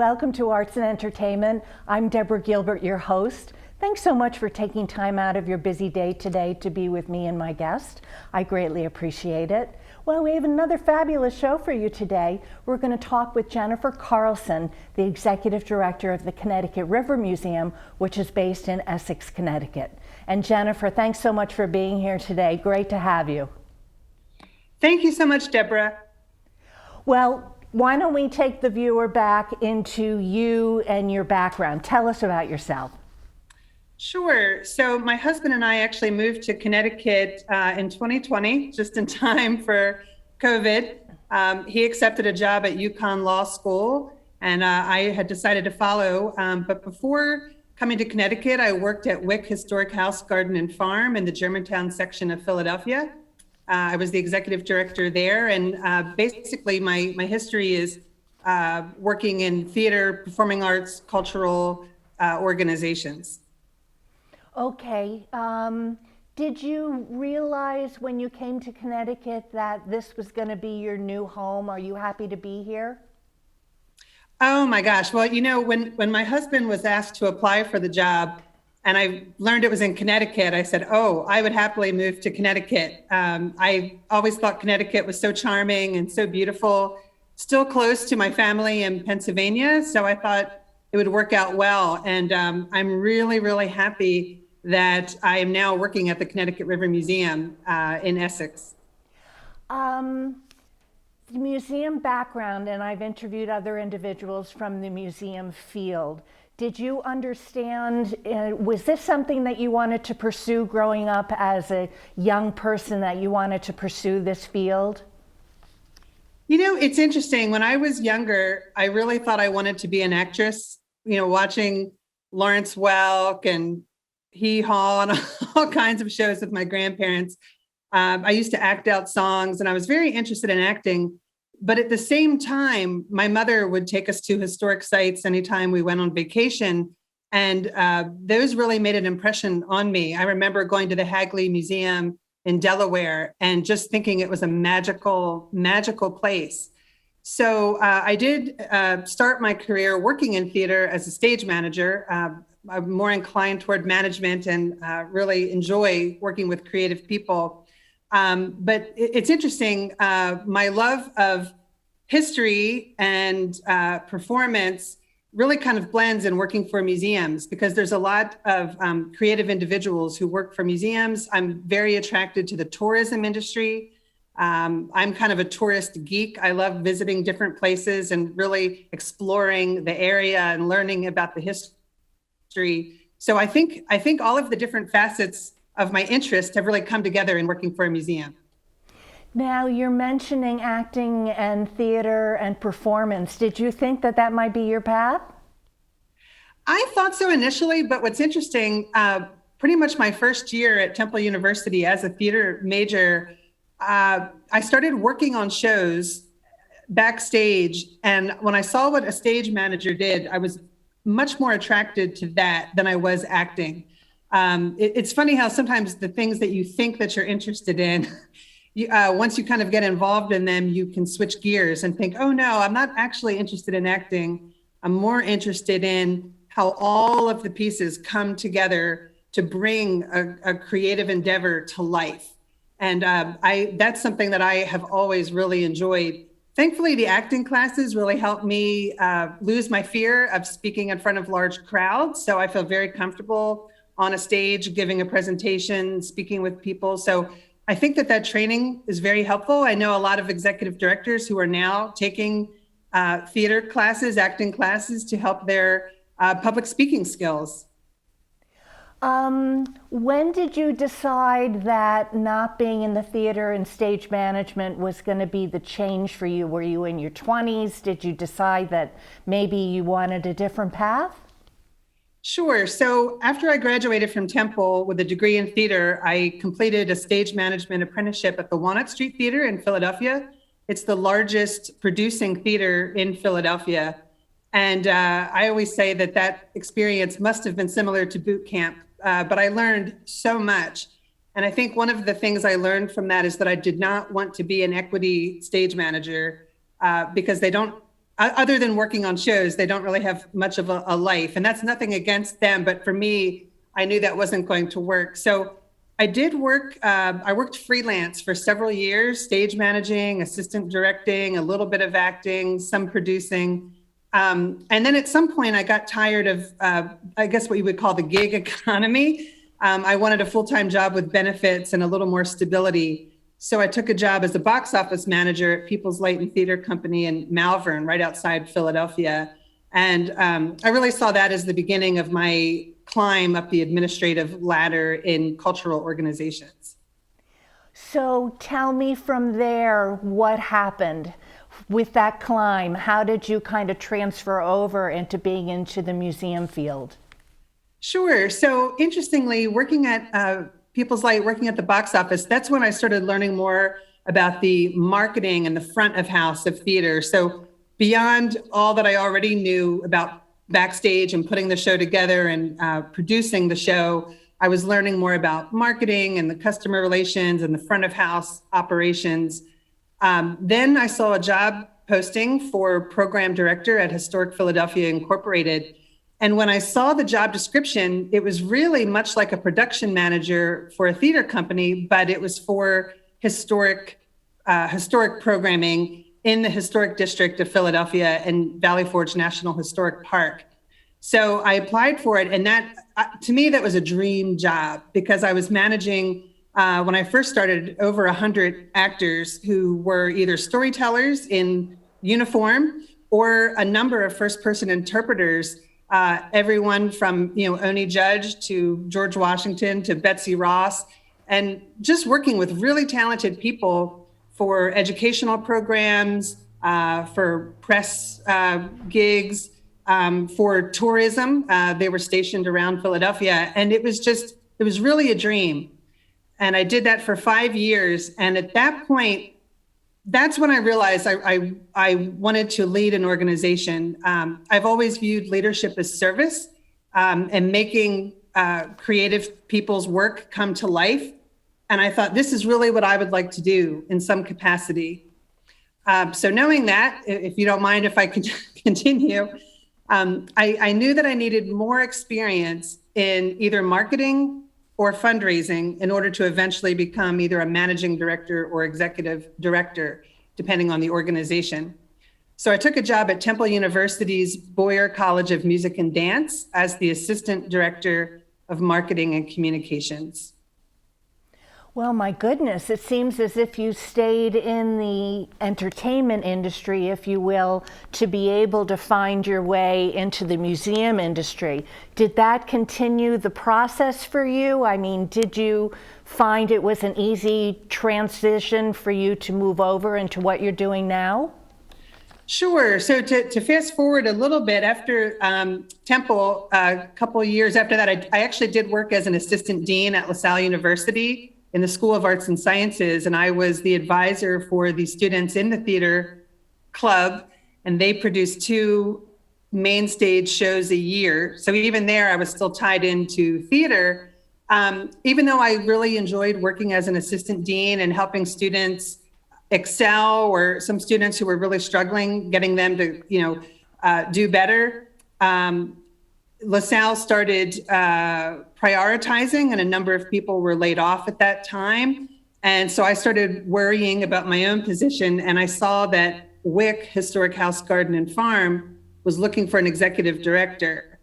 welcome to Arts and Entertainment. I'm Deborah Gilbert, your host. Thanks so much for taking time out of your busy day today to be with me and my guest. I greatly appreciate it. Well, we have another fabulous show for you today. We're going to talk with Jennifer Carlson, the Executive Director of the Connecticut River Museum, which is based in Essex, Connecticut. And Jennifer, thanks so much for being here today. Great to have you. Thank you so much, Deborah. Well, why don't we take the viewer back into you and your background? Tell us about yourself. Sure. So my husband and I actually moved to Connecticut in 2020, just in time for COVID. He accepted a job at UConn Law School, and I had decided to follow. But before coming to Connecticut, I worked at Wick Historic House, Garden and Farm in the Germantown section of Philadelphia. I was the executive director there, and basically my history is working in theater, performing arts, cultural organizations. Okay. Did you realize when you came to Connecticut that this was going to be your new home? Are you happy to be here? Oh my gosh. Well, you know, when my husband was asked to apply for the job, and I learned it was in Connecticut, I said, oh, I would happily move to Connecticut. I always thought Connecticut was so charming and so beautiful, still close to my family in Pennsylvania. So I thought it would work out well. And I'm really, really happy that I am now working at the Connecticut River Museum in Essex. The museum background, and I've interviewed other individuals from the museum field. Did you understand, was this something that you wanted to pursue growing up as a young person, that you wanted to pursue this field? You know, it's interesting. When I was younger, I really thought I wanted to be an actress, you know, watching Lawrence Welk and Hee Haw and all kinds of shows with my grandparents. I used to act out songs, and I was very interested in acting. But at the same time, my mother would take us to historic sites anytime we went on vacation. And those really made an impression on me. I remember going to the Hagley Museum in Delaware and just thinking it was a magical, magical place. So I did start my career working in theater as a stage manager. I'm more inclined toward management and really enjoy working with creative people. But it's interesting, my love of history and performance really kind of blends in working for museums, because there's a lot of creative individuals who work for museums. I'm very attracted to the tourism industry. I'm kind of a tourist geek. I love visiting different places and really exploring the area and learning about the history. So I think all of the different facets of my interest have really come together in working for a museum. Now, you're mentioning acting and theater and performance. Did you think that that might be your path? I thought so initially, but what's interesting, pretty much my first year at Temple University as a theater major, I started working on shows backstage. And when I saw what a stage manager did, I was much more attracted to that than I was acting. It's funny how sometimes the things that you think that you're interested in, once you kind of get involved in them, you can switch gears and think, oh no, I'm not actually interested in acting. I'm more interested in how all of the pieces come together to bring a creative endeavor to life. And that's something that I have always really enjoyed. Thankfully, the acting classes really helped me lose my fear of speaking in front of large crowds. So I feel very comfortable on a stage, giving a presentation, speaking with people. So I think that training is very helpful. I know a lot of executive directors who are now taking theater classes, acting classes to help their public speaking skills. When did you decide that not being in the theater and stage management was going to be the change for you? Were you in your 20s? Did you decide that maybe you wanted a different path? Sure. So after I graduated from Temple with a degree in theater, I completed a stage management apprenticeship at the Walnut Street Theater in Philadelphia. It's the largest producing theater in Philadelphia. And I always say that experience must have been similar to boot camp, but I learned so much. And I think one of the things I learned from that is that I did not want to be an equity stage manager because they don't other than working on shows, they don't really have much of a life. And that's nothing against them. But for me, I knew that wasn't going to work. So I did work, I worked freelance for several years, stage managing, assistant directing, a little bit of acting, some producing. And then at some point I got tired of, I guess what you would call the gig economy. I wanted a full-time job with benefits and a little more stability. So I took a job as a box office manager at People's Light and Theater Company in Malvern, right outside Philadelphia. And I really saw that as the beginning of my climb up the administrative ladder in cultural organizations. So tell me from there what happened with that climb. How did you kind of transfer over into being into the museum field? Sure. So interestingly, working at People's Light, working at the box office, that's when I started learning more about the marketing and the front of house of theater. So beyond all that I already knew about backstage and putting the show together and producing the show, I was learning more about marketing and the customer relations and the front of house operations. Then I saw a job posting for program director at Historic Philadelphia Incorporated. And when I saw the job description, it was really much like a production manager for a theater company, but it was for historic programming in the historic district of Philadelphia and Valley Forge National Historic Park. So I applied for it. And that, to me, that was a dream job because I was managing, when I first started, over 100 actors who were either storytellers in uniform or a number of first-person interpreters. Everyone from, Oni Judge to George Washington to Betsy Ross, and just working with really talented people for educational programs, for press gigs, for tourism. They were stationed around Philadelphia, and it was really a dream. And I did that for 5 years. And at that point, that's when I realized I wanted to lead an organization. I've always viewed leadership as service and making creative people's work come to life. And I thought, this is really what I would like to do in some capacity. So knowing that, if you don't mind if I could continue, I knew that I needed more experience in either marketing or fundraising in order to eventually become either a managing director or executive director, depending on the organization. So I took a job at Temple University's Boyer College of Music and Dance as the assistant director of marketing and communications. Well, my goodness, it seems as if you stayed in the entertainment industry, if you will, to be able to find your way into the museum industry. Did that continue the process for you? I mean, did you find it was an easy transition for you to move over into what you're doing now? Sure. So to fast forward a little bit, after Temple, a couple of years after that, I actually did work as an assistant dean at LaSalle University in the School of Arts and Sciences, and I was the advisor for the students in the theater club, and they produced 2 main stage shows a year. So even there, I was still tied into theater, even though I really enjoyed working as an assistant dean and helping students excel, or some students who were really struggling, getting them to, do better. LaSalle started prioritizing, and a number of people were laid off at that time. And so I started worrying about my own position, and I saw that WIC, Historic House, Garden and Farm, was looking for an executive director.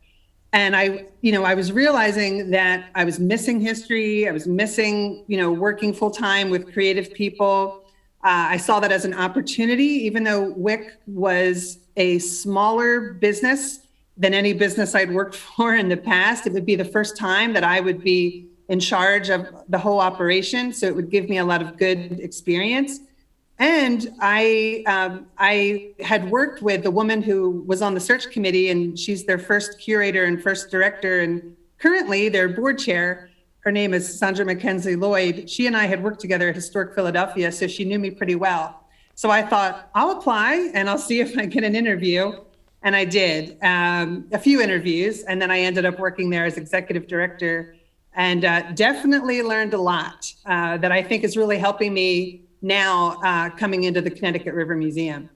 And I was realizing that I was missing history. I was missing, working full time with creative people. I saw that as an opportunity, even though WIC was a smaller business than any business I'd worked for in the past. It would be the first time that I would be in charge of the whole operation. So it would give me a lot of good experience. And I had worked with the woman who was on the search committee, and she's their first curator and first director, and currently their board chair. Her name is Sandra Mackenzie Lloyd. She and I had worked together at Historic Philadelphia, so she knew me pretty well. So I thought, I'll apply and I'll see if I get an interview. And I did a few interviews, and then I ended up working there as executive director, and definitely learned a lot that I think is really helping me now coming into the Connecticut River Museum.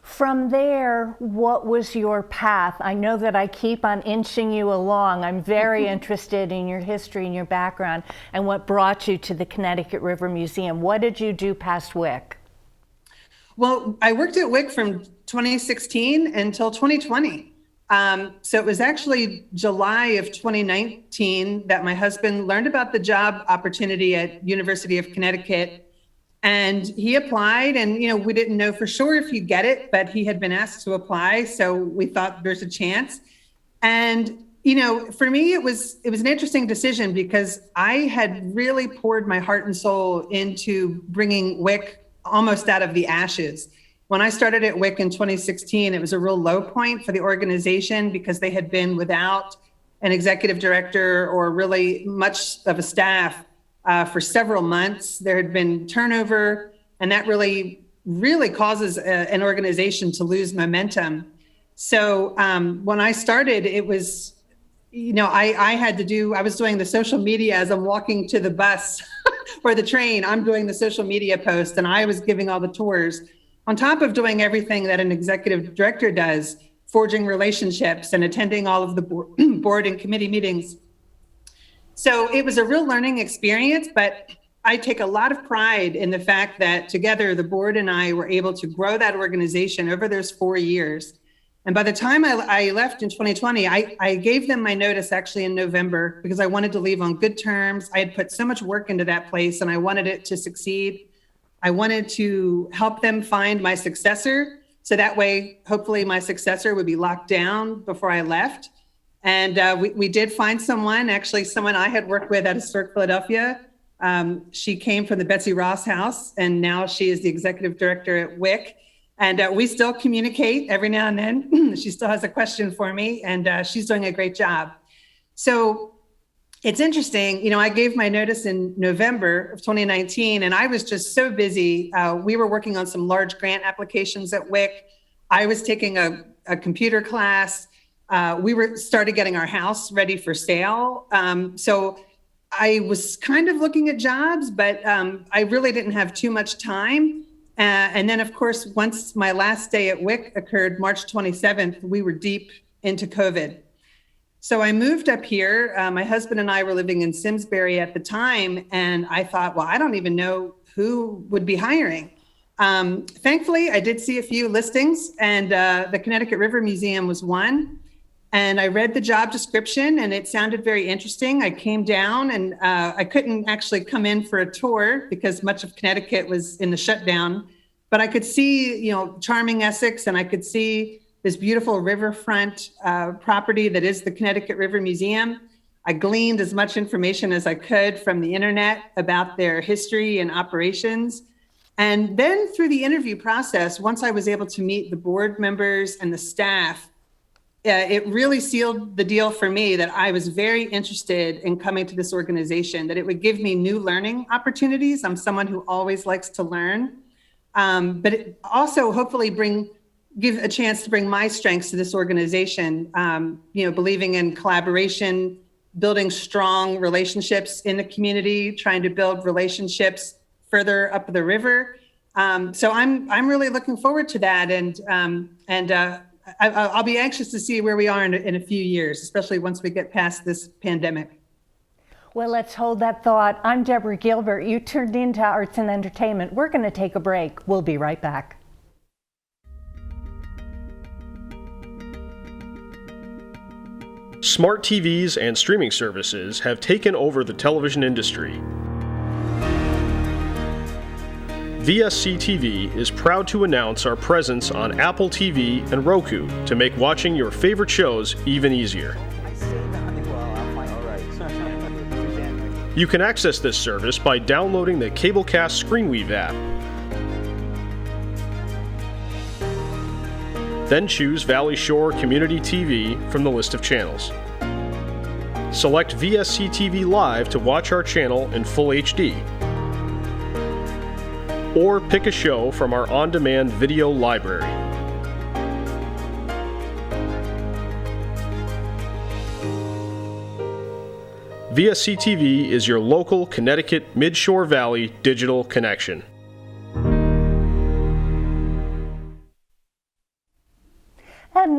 From there, what was your path? I know that I keep on inching you along. I'm very interested in your history and your background and what brought you to the Connecticut River Museum. What did you do past WIC? Well, I worked at WIC from 2016 until 2020. So it was actually July of 2019 that my husband learned about the job opportunity at University of Connecticut, and he applied. And we didn't know for sure if he'd get it, but he had been asked to apply, so we thought there's a chance. And for me, it was an interesting decision because I had really poured my heart and soul into bringing WIC almost out of the ashes. When I started at WIC in 2016, it was a real low point for the organization because they had been without an executive director or really much of a staff for several months. There had been turnover, and that really causes an organization to lose momentum. So when I started, it was, I was doing the social media as I'm walking to the bus or the train. I'm doing the social media post, and I was giving all the tours on top of doing everything that an executive director does, forging relationships and attending all of the board and committee meetings. So it was a real learning experience, but I take a lot of pride in the fact that together the board and I were able to grow that organization over those 4 years. And by the time I left in 2020, I gave them my notice actually in November because I wanted to leave on good terms. I had put so much work into that place and I wanted it to succeed. I wanted to help them find my successor. So that way, hopefully my successor would be locked down before I left. And we did find someone I had worked with at Historic Philadelphia. She came from the Betsy Ross House, and now she is the executive director at WIC. And we still communicate every now and then. She still has a question for me, and she's doing a great job. So it's interesting, I gave my notice in November of 2019, and I was just so busy. We were working on some large grant applications at WIC. I was taking a computer class. We started getting our house ready for sale. So I was kind of looking at jobs, but I really didn't have too much time. And then, of course, once my last day at WIC occurred, March 27th, we were deep into COVID. So I moved up here. My husband and I were living in Simsbury at the time, and I thought, well, I don't even know who would be hiring. Thankfully, I did see a few listings, and the Connecticut River Museum was one. And I read the job description, and it sounded very interesting. I came down, and I couldn't actually come in for a tour because much of Connecticut was in the shutdown. But I could see, charming Essex, and I could see this beautiful riverfront property that is the Connecticut River Museum. I gleaned as much information as I could from the internet about their history and operations. And then through the interview process, once I was able to meet the board members and the staff, it really sealed the deal for me that I was very interested in coming to this organization, that it would give me new learning opportunities. I'm someone who always likes to learn, but it also hopefully give a chance to bring my strengths to this organization, believing in collaboration, building strong relationships in the community, trying to build relationships further up the river. So I'm really looking forward to that. And I'll be anxious to see where we are in a few years, especially once we get past this pandemic. Well, let's hold that thought. I'm Deborah Gilbert. You turned into Arts and Entertainment. We're going to take a break. We'll be right back. Smart TVs and streaming services have taken over the television industry. VSC TV is proud to announce our presence on Apple TV and Roku to make watching your favorite shows even easier. You can access this service by downloading the Cablecast ScreenWeave app. Then choose Valley Shore Community TV from the list of channels. Select VSC TV Live to watch our channel in full HD. Or pick a show from our on-demand video library. VSC TV is your local Connecticut Midshore Valley digital connection.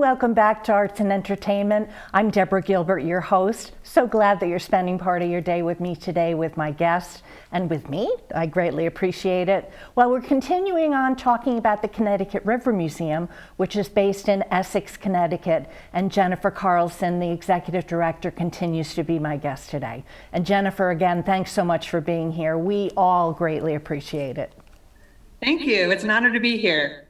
welcome back to Arts and Entertainment. I'm Deborah Gilbert, your host. So glad that you're spending part of your day with me today with my guest and with me. I greatly appreciate it. Well, we're continuing on talking about the Connecticut River Museum, which is based in Essex, Connecticut, and Jennifer Carlson, the executive director, continues to be my guest today. And Jennifer, again, thanks so much for being here. We all greatly appreciate it. Thank you. It's an honor to be here.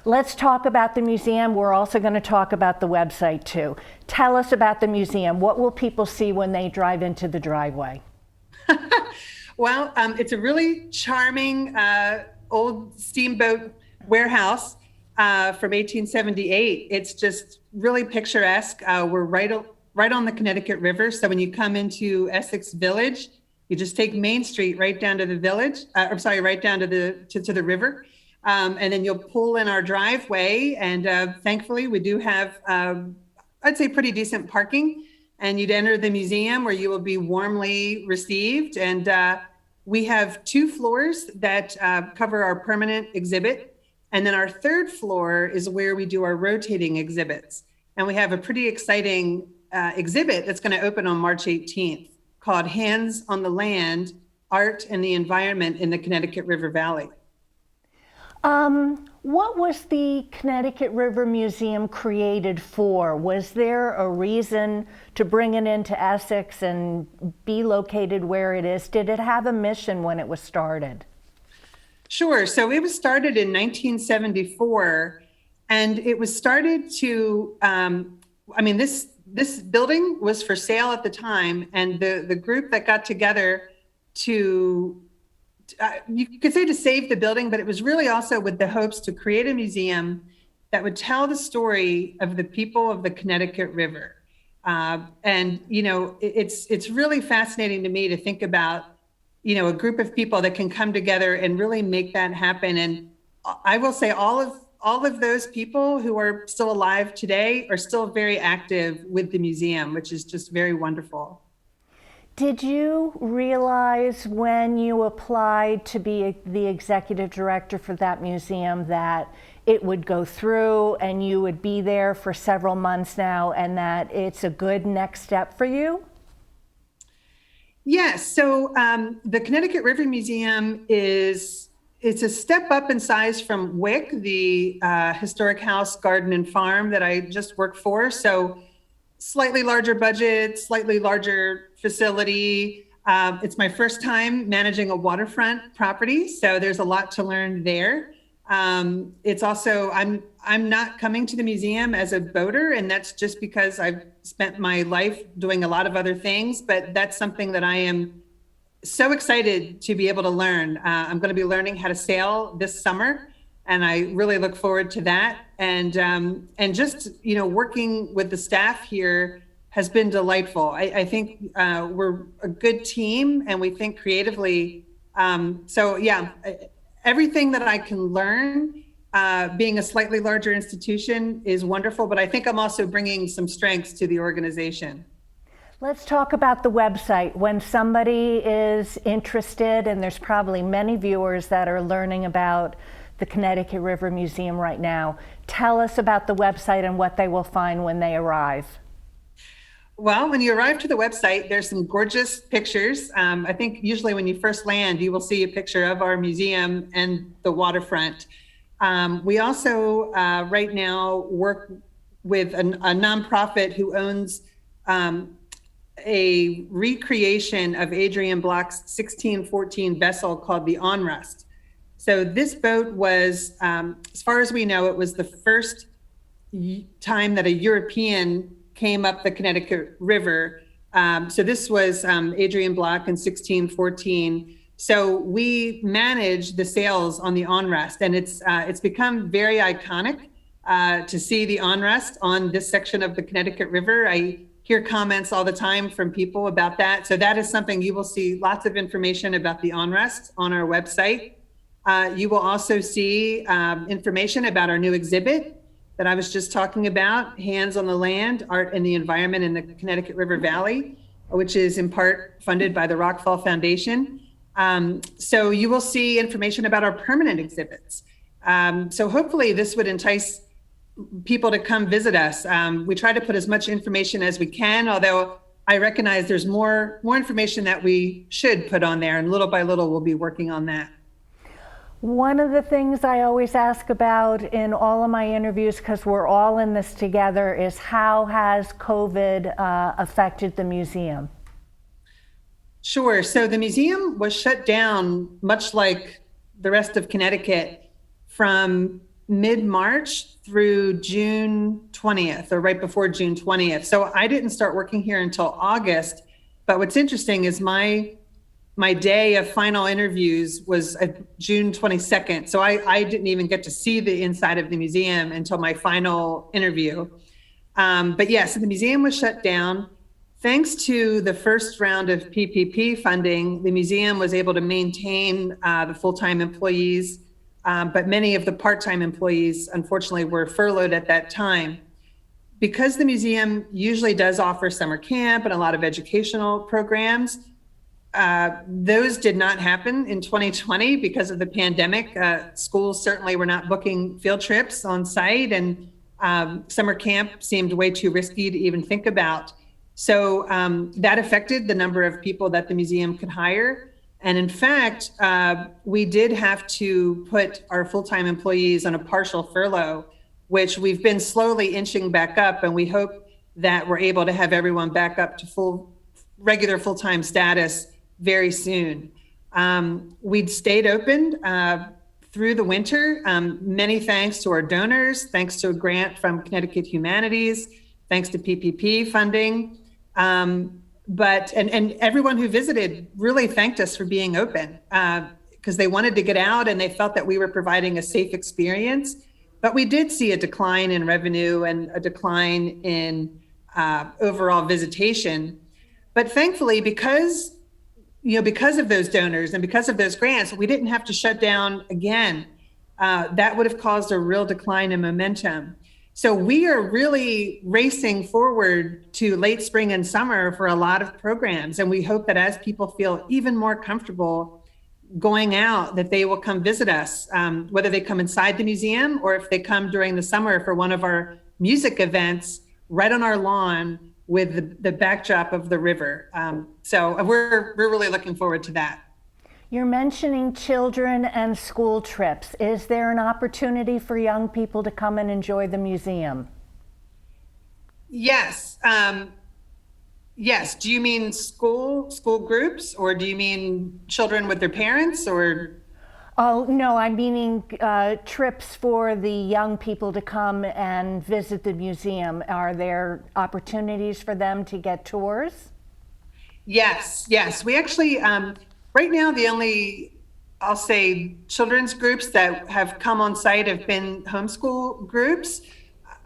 Let's talk about the museum. We're also going to talk about the website too. Tell us about the museum. What will people see when they drive into the driveway? Well, it's a really charming old steamboat warehouse from 1878. It's just really picturesque. We're right on the Connecticut River. So when you come into Essex Village, you just take Main Street right down to the village. Right down to the river. And then you'll pull in our driveway, and thankfully we do have, I'd say, pretty decent parking. And you'd enter the museum where you will be warmly received. And we have 2 floors that cover our permanent exhibit. And then our 3rd floor is where we do our rotating exhibits. And we have a pretty exciting exhibit that's going to open on March 18th called Hands on the Land, Art and the Environment in the Connecticut River Valley. What was the Connecticut River Museum created for? Was there a reason to bring it into Essex and be located where it is? Did it have a mission when it was started? Sure. So it was started in 1974, and it was started to, this building was for sale at the time, and the group that got together to you could say to save the building, but it was really also with the hopes to create a museum that would tell the story of the people of the Connecticut River. And, it's really fascinating to me to think about, a group of people that can come together and really make that happen. And I will say all of those people who are still alive today are still very active with the museum, which is just very wonderful. Did you realize when you applied to be the executive director for that museum that it would go through and you would be there for several months now, and that it's a good next step for you? Yes. So the Connecticut River Museum it's a step up in size from WIC, the historic house, garden, and farm that I just worked for. So slightly larger budget, slightly larger facility. It's my first time managing a waterfront property, so there's a lot to learn there. It's also, I'm not coming to the museum as a boater, and that's just because I've spent my life doing a lot of other things, but that's something that I am so excited to be able to learn. I'm going to be learning how to sail this summer, and I really look forward to that. And just, working with the staff here has been delightful. I think we're a good team, and we think creatively. Everything that I can learn being a slightly larger institution is wonderful, but I think I'm also bringing some strengths to the organization. Let's talk about the website. When somebody is interested, and there's probably many viewers that are learning about the Connecticut River Museum right now, tell us about the website and what they will find when they arrive. Well, when you arrive to the website, there's some gorgeous pictures. I think usually when you first land, you will see a picture of our museum and the waterfront. We also right now work with a nonprofit who owns a recreation of Adrian Block's 1614 vessel called the Onrust. So this boat was, as far as we know, it was the first time that a European came up the Connecticut River. So this was Adrian Block in 1614. So we manage the sails on the Onrust, and it's become very iconic to see the Onrust on this section of the Connecticut River. I hear comments all the time from people about that. So that is something you will see lots of information about the Onrust on our website. You will also see information about our new exhibit that I was just talking about, Hands on the Land, Art and the Environment in the Connecticut River Valley, which is in part funded by the Rockfall Foundation. So you will see information about our permanent exhibits. So hopefully this would entice people to come visit us. We try to put as much information as we can, although I recognize there's more information that we should put on there, and little by little we'll be working on that. One of the things I always ask about in all of my interviews, because we're all in this together, is how has COVID affected the museum? Sure. So the museum was shut down, much like the rest of Connecticut, from mid-March through June 20th, or right before June 20th. So I didn't start working here until August. But what's interesting is my day of final interviews was June 22nd. So I didn't even get to see the inside of the museum until my final interview. But yes, the museum was shut down. Thanks to the first round of PPP funding, the museum was able to maintain the full-time employees, but many of the part-time employees, unfortunately, were furloughed at that time. Because the museum usually does offer summer camp and a lot of educational programs, those did not happen in 2020 because of the pandemic. Schools certainly were not booking field trips on site, and summer camp seemed way too risky to even think about. So that affected the number of people that the museum could hire. And in fact, we did have to put our full-time employees on a partial furlough, which we've been slowly inching back up. And we hope that we're able to have everyone back up to regular full-time status very soon. We'd stayed open through the winter. Many thanks to our donors, thanks to a grant from Connecticut Humanities, thanks to PPP funding. But everyone who visited really thanked us for being open because they wanted to get out and they felt that we were providing a safe experience. But we did see a decline in revenue and a decline in overall visitation. But thankfully, because of those donors and because of those grants, we didn't have to shut down again. That would have caused a real decline in momentum. So we are really racing forward to late spring and summer for a lot of programs. And we hope that as people feel even more comfortable going out, that they will come visit us, whether they come inside the museum or if they come during the summer for one of our music events right on our lawn with the backdrop of the river. So we're really looking forward to that. You're mentioning children and school trips. Is there an opportunity for young people to come and enjoy the museum? Yes. Yes. Do you mean school groups, or do you mean children with their parents, or? Oh, no, I'm meaning trips for the young people to come and visit the museum. Are there opportunities for them to get tours? Yes. We actually, right now, the only, I'll say, children's groups that have come on site have been homeschool groups.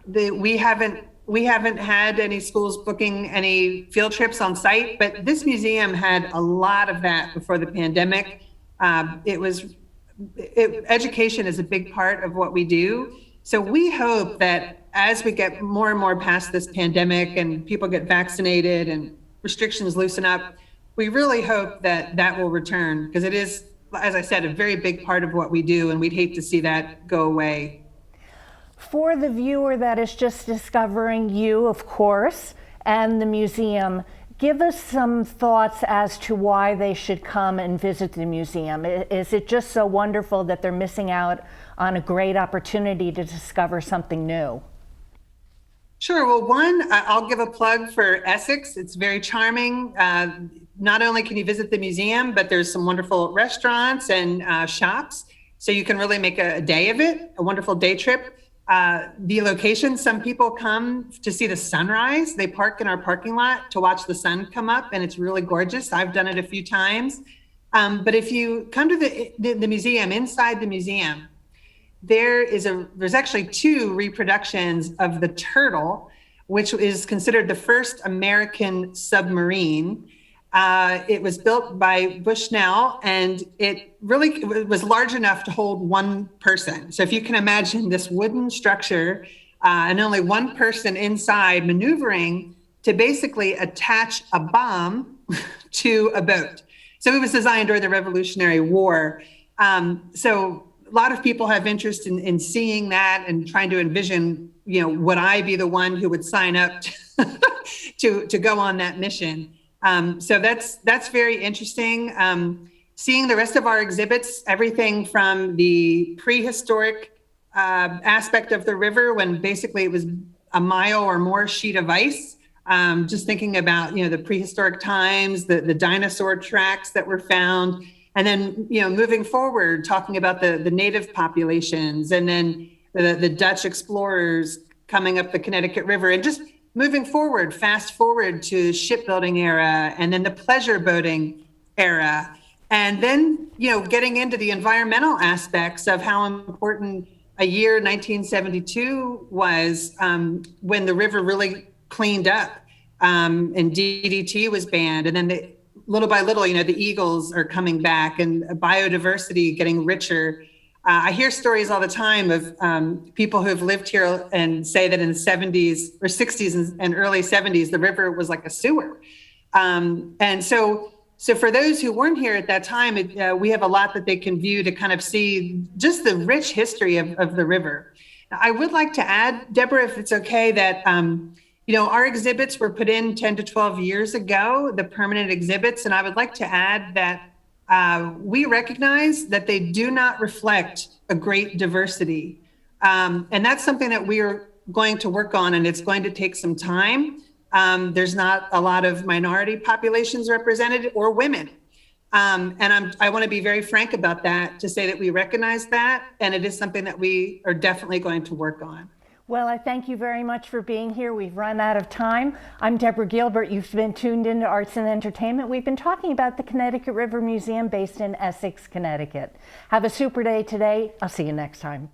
We haven't had any schools booking any field trips on site, but this museum had a lot of that before the pandemic. Education is a big part of what we do. So we hope that as we get more and more past this pandemic and people get vaccinated and restrictions loosen up, we really hope that that will return, because it is, as I said, a very big part of what we do, and we'd hate to see that go away. For the viewer that is just discovering you, of course, and the museum, give us some thoughts as to why they should come and visit the museum. Is it just so wonderful that they're missing out on a great opportunity to discover something new? Sure. Well, one, I'll give a plug for Essex. It's very charming. Not only can you visit the museum, but there's some wonderful restaurants and shops. So you can really make a day of it, a wonderful day trip. The location, some people come to see the sunrise. They park in our parking lot to watch the sun come up, and it's really gorgeous. I've done it a few times. But if you come to the museum, inside the museum, there's actually 2 reproductions of the turtle, which is considered the first American submarine. It was built by Bushnell, and it was large enough to hold one person. So if you can imagine this wooden structure and only one person inside maneuvering to basically attach a bomb to a boat. So it was designed during the Revolutionary War. So a lot of people have interest in seeing that and trying to envision would I be the one who would sign up to go on that mission? So that's very interesting. Seeing the rest of our exhibits, everything from the prehistoric aspect of the river, when basically it was a mile or more sheet of ice. Just thinking about, the prehistoric times, the dinosaur tracks that were found, and then, moving forward, talking about the native populations, and then the Dutch explorers coming up the Connecticut River, and just moving forward, fast forward to shipbuilding era, and then the pleasure boating era. And then, getting into the environmental aspects of how important a year 1972 was, when the river really cleaned up, and DDT was banned. And then little by little, the eagles are coming back and biodiversity getting richer. I hear stories all the time of people who have lived here and say that in the 70s or 60s and early 70s, the river was like a sewer. And so for those who weren't here at that time, we have a lot that they can view to kind of see just the rich history of the river. I would like to add, Deborah, if it's okay, that our exhibits were put in 10 to 12 years ago, the permanent exhibits, and I would like to add that we recognize that they do not reflect a great diversity. And that's something that we are going to work on, and it's going to take some time. There's not a lot of minority populations represented or women. And I want to be very frank about that, to say that we recognize that, and it is something that we are definitely going to work on. Well, I thank you very much for being here. We've run out of time. I'm Deborah Gilbert. You've been tuned into Arts and Entertainment. We've been talking about the Connecticut River Museum based in Essex, Connecticut. Have a super day today. I'll see you next time.